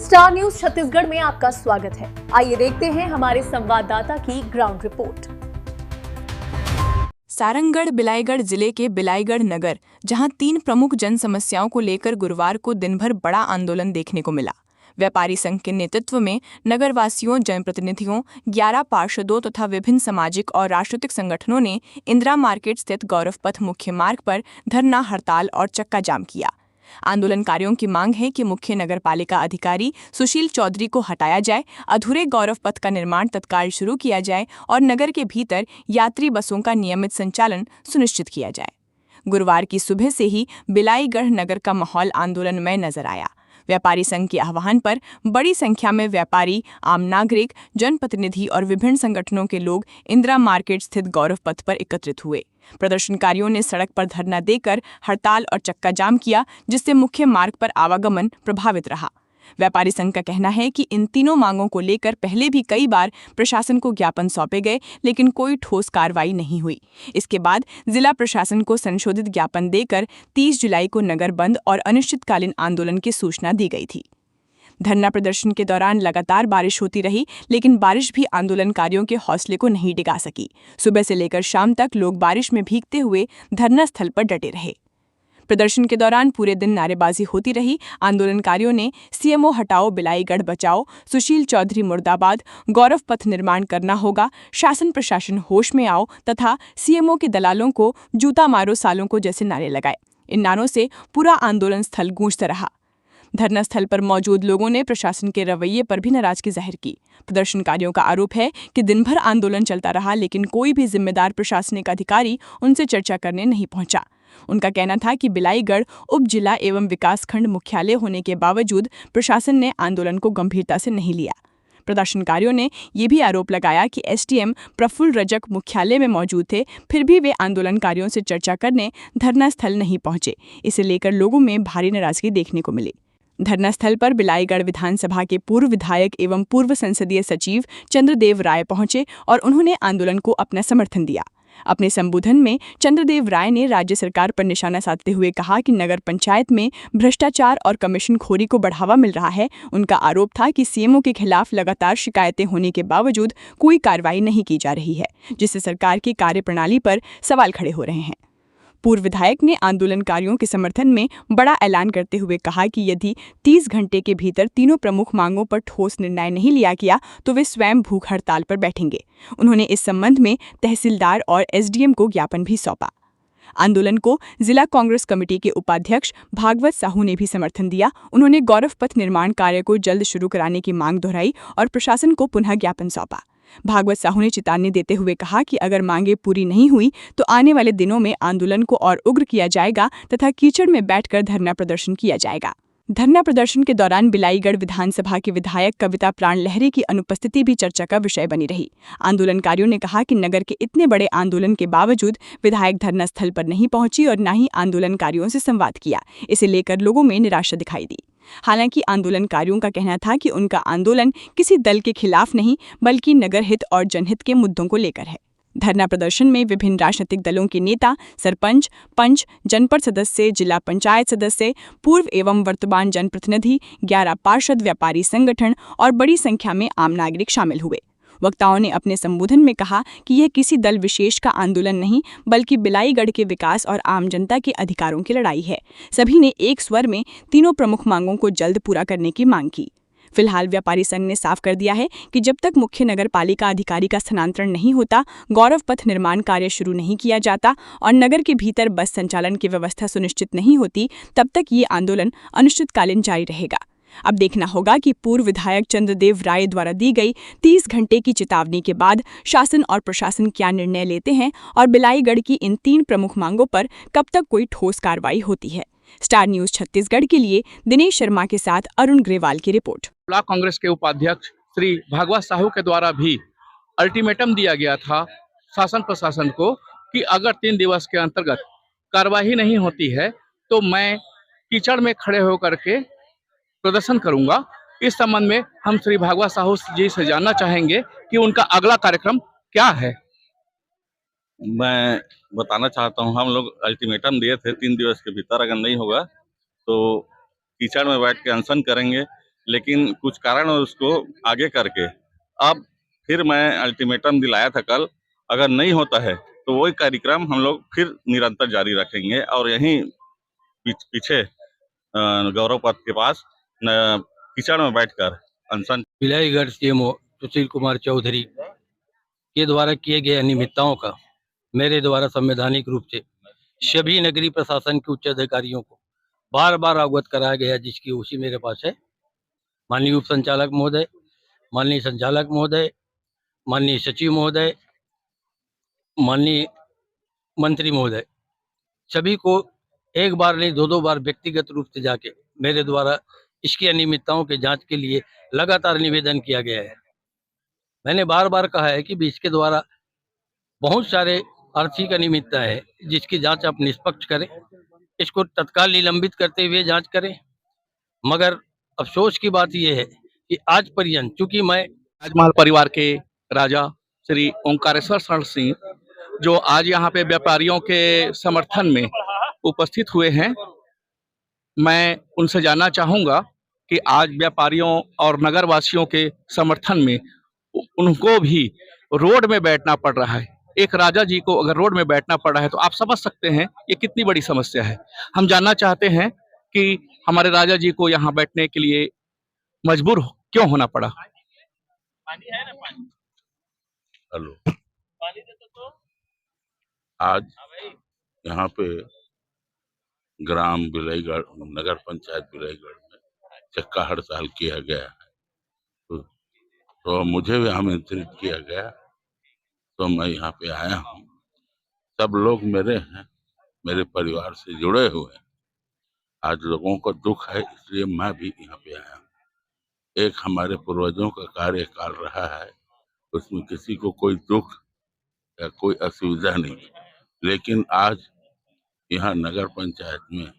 Star news Chhattisgarh में आपका स्वागत है। आइए देखते हैं हमारे संवाददाता की ग्राउंड रिपोर्ट। सारंगढ़ बिलाईगढ़ जिले के बिलाईगढ़ नगर, जहां 3 प्रमुख जन समस्याओं को लेकर गुरुवार को दिन भर बड़ा आंदोलन देखने को मिला। व्यापारी संघ के नेतृत्व में नगरवासियों, जनप्रतिनिधियों, 11 पार्षदों तथा विभिन्न सामाजिक और राजनीतिक संगठनों ने इंदिरा मार्केट स्थित गौरव पथ मुख्य मार्ग पर धरना, हड़ताल और चक्का जाम किया। आंदोलनकारियों की मांग है कि मुख्य नगरपालिका अधिकारी सुशील चौधरी को हटाया जाए, अधूरे गौरव पथ का निर्माण तत्काल शुरू किया जाए और नगर के भीतर यात्री बसों का नियमित संचालन सुनिश्चित किया जाए। गुरुवार की सुबह से ही बिलाईगढ़ नगर का माहौल आंदोलनमय नजर आया। व्यापारी संघ के आह्वान पर बड़ी संख्या में व्यापारी, आम नागरिक, जनप्रतिनिधि और विभिन्न संगठनों के लोग इंदिरा मार्केट स्थित गौरव पथ पर एकत्रित हुए। प्रदर्शनकारियों ने सड़क पर धरना देकर हड़ताल और चक्का जाम किया, जिससे मुख्य मार्ग पर आवागमन प्रभावित रहा। व्यापारी संघ का कहना है कि इन तीनों मांगों को लेकर पहले भी कई बार प्रशासन को ज्ञापन सौंपे गए, लेकिन कोई ठोस कार्रवाई नहीं हुई। इसके बाद जिला प्रशासन को संशोधित ज्ञापन देकर 30 जुलाई को नगर बंद और अनिश्चितकालीन आंदोलन की सूचना दी गई थी। धरना प्रदर्शन के दौरान लगातार बारिश होती रही, लेकिन बारिश भी आंदोलनकारियों के हौसले को नहीं डिगा सकी। सुबह से लेकर शाम तक लोग बारिश में भीगते हुए धरना स्थल पर डटे रहे। प्रदर्शन के दौरान पूरे दिन नारेबाजी होती रही। आंदोलनकारियों ने सीएमओ हटाओ, बिलाईगढ़ बचाओ, सुशील चौधरी मुर्दाबाद, गौरव पथ निर्माण करना होगा, शासन प्रशासन होश में आओ तथा सीएमओ के दलालों को जूता मारो सालों को जैसे नारे लगाए। इन नारों से पूरा आंदोलन स्थल गूंजता रहा। धरना स्थल पर मौजूद लोगों ने प्रशासन के रवैये पर भी नाराजगी जाहिर की। प्रदर्शनकारियों का आरोप है कि दिन भर आंदोलन चलता रहा, लेकिन कोई भी जिम्मेदार प्रशासनिक अधिकारी उनसे चर्चा करने नहीं पहुंचा। उनका कहना था कि बिलाईगढ़ उप जिला एवं विकासखंड मुख्यालय होने के बावजूद प्रशासन ने आंदोलन को गंभीरता से नहीं लिया। प्रदर्शनकारियों ने ये भी आरोप लगाया कि एसडीएम प्रफुल्ल रजक मुख्यालय में मौजूद थे, फिर भी वे आंदोलनकारियों से चर्चा करने धरना स्थल नहीं पहुंचे। इसे लेकर लोगों में भारी नाराजगी देखने को मिली। धरना स्थल पर बिलाईगढ़ विधानसभा के पूर्व विधायक एवं पूर्व संसदीय सचिव चंद्रदेव राय पहुंचे और उन्होंने आंदोलन को अपना समर्थन दिया। अपने संबोधन में चंद्रदेव राय ने राज्य सरकार पर निशाना साधते हुए कहा कि नगर पंचायत में भ्रष्टाचार और कमीशनखोरी को बढ़ावा मिल रहा है। उनका आरोप था कि सीएमओ के खिलाफ लगातार शिकायतें होने के बावजूद कोई कार्रवाई नहीं की जा रही है, जिससे सरकार की कार्यप्रणाली पर सवाल खड़े हो रहे हैं। पूर्व विधायक ने आंदोलनकारियों के समर्थन में बड़ा ऐलान करते हुए कहा कि यदि 30 घंटे के भीतर तीनों प्रमुख मांगों पर ठोस निर्णय नहीं लिया गया तो वे स्वयं भूख हड़ताल पर बैठेंगे। उन्होंने इस संबंध में तहसीलदार और एसडीएम को ज्ञापन भी सौंपा। आंदोलन को जिला कांग्रेस कमेटी के उपाध्यक्ष भागवत साहू ने भी समर्थन दिया। उन्होंने गौरव पथ निर्माण कार्य को जल्द शुरू कराने की मांग दोहराई और प्रशासन को पुनः ज्ञापन सौंपा। भागवत साहू ने चेतावनी देते हुए कहा कि अगर मांगे पूरी नहीं हुई तो आने वाले दिनों में आंदोलन को और उग्र किया जाएगा तथा कीचड़ में बैठकर धरना प्रदर्शन किया जाएगा। धरना प्रदर्शन के दौरान बिलाईगढ़ विधानसभा के विधायक कविता प्राण लहरी की अनुपस्थिति भी चर्चा का विषय बनी रही। आंदोलनकारियों ने कहा कि नगर के इतने बड़े आंदोलन के बावजूद विधायक धरना स्थल पर नहीं पहुंची और न ही आंदोलनकारियों से संवाद किया। इसे लेकर लोगों में निराशा दिखाई दी। हालांकि आंदोलनकारियों का कहना था कि उनका आंदोलन किसी दल के खिलाफ नहीं, बल्कि नगर हित और जनहित के मुद्दों को लेकर है। धरना प्रदर्शन में विभिन्न राजनीतिक दलों के नेता, सरपंच, पंच, जनपद सदस्य, जिला पंचायत सदस्य, पूर्व एवं वर्तमान जनप्रतिनिधि, 11 पार्षद, व्यापारी संगठन और बड़ी संख्या में आम नागरिक शामिल हुए। वक्ताओं ने अपने संबोधन में कहा कि यह किसी दल विशेष का आंदोलन नहीं, बल्कि बिलाईगढ़ के विकास और आम जनता के अधिकारों की लड़ाई है। सभी ने एक स्वर में तीनों प्रमुख मांगों को जल्द पूरा करने की मांग की। फिलहाल व्यापारी संघ ने साफ कर दिया है कि जब तक मुख्य नगरपालिका अधिकारी का स्थानांतरण नहीं होता, गौरव पथ निर्माण कार्य शुरू नहीं किया जाता और नगर के भीतर बस संचालन की व्यवस्था सुनिश्चित नहीं होती, तब तक ये आंदोलन अनिश्चितकालीन जारी रहेगा। अब देखना होगा कि पूर्व विधायक चंद्रदेव राय द्वारा दी गई 30 घंटे की चेतावनी के बाद शासन और प्रशासन क्या निर्णय लेते हैं और बिलाईगढ़ की इन 3 प्रमुख मांगों पर कब तक कोई ठोस कार्रवाई होती है। स्टार न्यूज छत्तीसगढ़ के लिए दिनेश शर्मा के साथ अरुण ग्रेवाल की रिपोर्ट। ब्लॉक कांग्रेस के उपाध्यक्ष श्री भागवत साहू के द्वारा भी अल्टीमेटम दिया गया था शासन प्रशासन को कि अगर 3 दिवस के अंतर्गत कार्रवाई नहीं होती है तो मैं कीचड़ में खड़े होकर के प्रदर्शन करूंगा। इस संबंध में हम श्री भागवत साहू जी से जानना चाहेंगे कि उनका अगला कार्यक्रम क्या है। मैं बताना चाहता हूं, हम लोग अल्टीमेटम दिए थे 3 दिवस के भीतर अगर नहीं होगा तो कीचड़ में बैठ के अनशन करेंगे। लेकिन कुछ कारण उसको आगे करके अब फिर मैं अल्टीमेटम दिलाया था कल, अगर नहीं होता है तो वही कार्यक्रम हम लोग फिर निरंतर जारी रखेंगे और यहीं पीछे गौरव पथ के पास कीचड़ में बैठकर अनशन। बिलाईगढ़ सीएमओ सुशील कुमार चौधरी के द्वारा किए गए अनियमितताओं का मेरे द्वारा संवैधानिक रूप से सभी नगरीय प्रशासन के उच्च अधिकारियों को बार बार अवगत कराया गया, जिसकी उसी मेरे पास है। माननीय उप संचालक महोदय, माननीय संचालक महोदय, माननीय सचिव महोदय, माननीय मंत्री महोदय, सभी को एक बार नहीं दो बार व्यक्तिगत रूप से जाके मेरे द्वारा इसकी अनियमितताओं के जांच के लिए लगातार निवेदन किया गया है। मैंने बार बार कहा है कि इसके द्वारा बहुत सारे आर्थिक अनियमितता है, जिसकी जांच आप निष्पक्ष करें, इसको तत्काल निलंबित करते हुए जांच करें। मगर अफसोस की बात यह है कि आज पर्यंत, चूंकि मैं राजमहल परिवार के राजा श्री ओंकारेश्वर शरण सिंह जो आज यहाँ पे व्यापारियों के समर्थन में उपस्थित हुए हैं, मैं उनसे जानना चाहूँगा कि आज व्यापारियों और नगरवासियों के समर्थन में उनको भी रोड में बैठना पड़ रहा है। एक राजा जी को अगर रोड में बैठना पड़ रहा है तो आप समझ सकते हैं ये कितनी बड़ी समस्या है। हम जानना चाहते हैं कि हमारे राजा जी को यहाँ बैठने के लिए मजबूर क्यों होना पड़ा। हेलो, आज यहाँ पे ग्राम बिलाईगढ़ नगर पंचायत बिलाईगढ़ में चक्का हड़ताल किया गया है, तो मुझे भी आमंत्रित किया गया, तो मैं यहाँ पे आया हूँ। सब लोग मेरे हैं, मेरे परिवार से जुड़े हुए हैं। आज लोगों को दुख है, इसलिए मैं भी यहाँ पे आया हूँ। एक हमारे पूर्वजों का कार्यकाल रहा है, उसमें किसी को कोई दुख या कोई असुविधा नहीं, लेकिन आज यहाँ नगर पंचायत में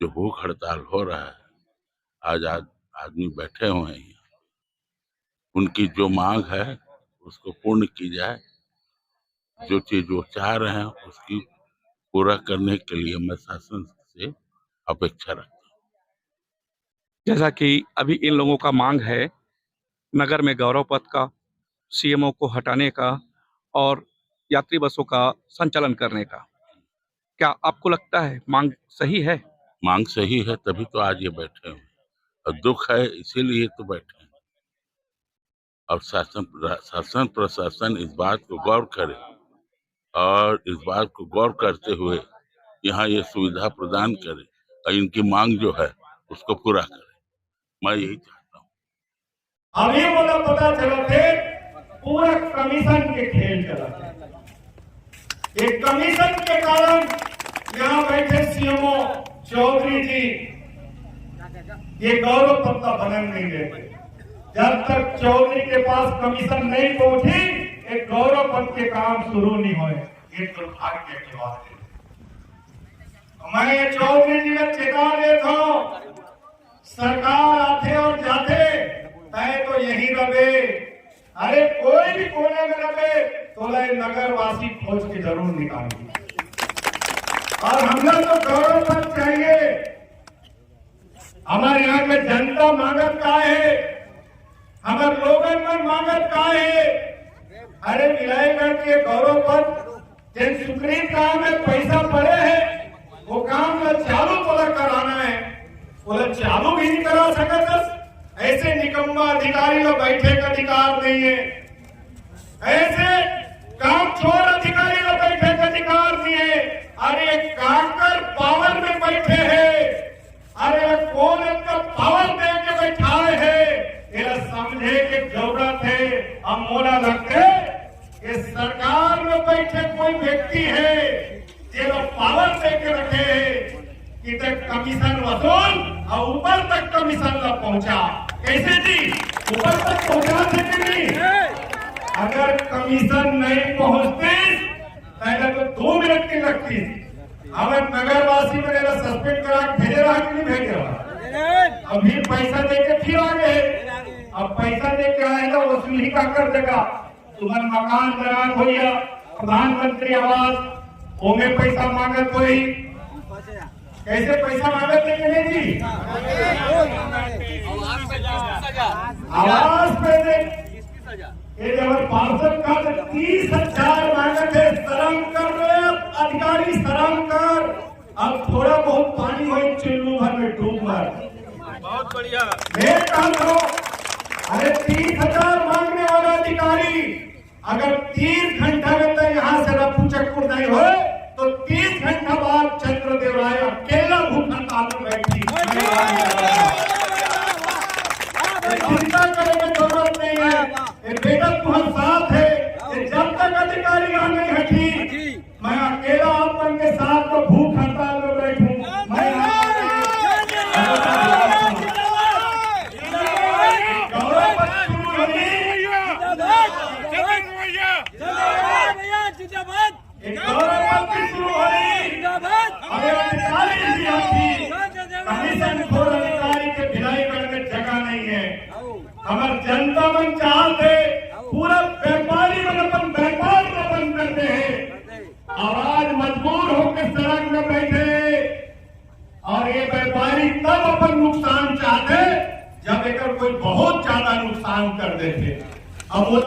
जो भूख हड़ताल हो रहा है, आज आदमी बैठे हुए हैं, उनकी जो मांग है उसको पूर्ण की जाए। जो चीज वो चाह रहे हैं उसकी पूरा करने के लिए मैं शासन से अपेक्षा रखता हूँ। जैसा कि अभी इन लोगों का मांग है नगर में गौरव पथ का, सीएमओ को हटाने का और यात्री बसों का संचालन करने का, क्या आपको लगता है मांग सही है? मांग सही है, तभी तो आज ये बैठे हैं, और दुख है इसीलिए तो बैठे हैं। और शासन प्रशासन इस बात को गौर करे और इस बात को गौर करते हुए यहाँ ये सुविधा प्रदान करे और इनकी मांग जो है उसको पूरा करे। मैं यही चाहता हूँ। अभी मुझे पता चला थे पूरा कमीशन के खेल चला थे। एक कमीशन के कारण यहाँ बैठे सीएमओ चौधरी जी ये गौरव पत्ता बनन नहीं देते। जब तक चौधरी के पास कमीशन नहीं पहुंची, एक गौरव पद के काम शुरू नहीं हुए। ये दुर्भाग्य की बात है। मैं चौधरी जी को चेता देता हूं, सरकार आते और जाते तय तो यही रहे। अरे कोई भी कोने में रहे तो नगर वासी खोज के जरूर निकालेंगे। और हम लोग तो गौरव पद चाहिए। हमारे यहाँ के जनता मांगत का है, हमारे लोगों में मांगत का है। अरे बिलाईगढ़ के गौरव पद जिन सुप्रीम काम में पैसा पड़े है वो काम का चालू पूरा कराना है, बोला चालू भी नहीं करा सकता। ऐसे निकम्मा अधिकारी लोग बैठे का अधिकार नहीं है, ऐसे काम चोर अधिकारी लोग बैठे का अधिकार नहीं है। अरे काकर पावर में बैठे हैं, अरे कौन इनका पावर दे के बैठाए है, ये समझे की जरूरत है। हम मोला लगते कि सरकार में बैठे कोई व्यक्ति है जो पावर दे के रखे है कि तक कमीशन वसूल और ऊपर तक कमीशन न पहुंचा। कैसे जी ऊपर तक पहुंचा सके नहीं? अगर कमीशन नहीं पहुंचती पहले तो 2 मिनट की लगती। हमें नगरवासी में सस्पेंड करा भेजे रहा कि नहीं भेजे रहा? अभी पैसा देके फिर आ गए। अब पैसा देके आएगा वसूली का कर देगा। तुम्हारा मकान बना होइया, प्रधानमंत्री आवास होंगे पैसा मांगत कोई, कैसे पैसा मांगत नहीं जी? आवाज पे दे ये जब पार्षद का 30,000 मांगे थे, शर्म कर रहे अधिकारी, शर्म कर। अब थोड़ा बहुत पानी हो चुल्लू भर में डूब कर, बहुत बढ़िया। मैं कहता हूँ, अरे 30,000 मांगने वाला अधिकारी अगर 30 घंटा में तो यहाँ से रफू चक्कर नहीं हो तो 30 घंटा बाद चंद्रदेव राय अकेला भूख हड़ताल में बैठी। चिंता करने की जरूरत नहीं है, ये बेटा तुम्हारे साथ है। ये जब तक अधिकारी यहाँ नहीं हटी, मैं अकेला आप के साथ तो भूख हड़ताल में बैठूं। मैं हमारे जनता मन चाहते पूरा व्यापारी मन अपन व्यापार में बंद करते हैं और आज मजबूर होकर सड़क में बैठे। और ये व्यापारी तब अपन नुकसान चाहते जब एक कोई बहुत ज्यादा नुकसान कर देते। अब वो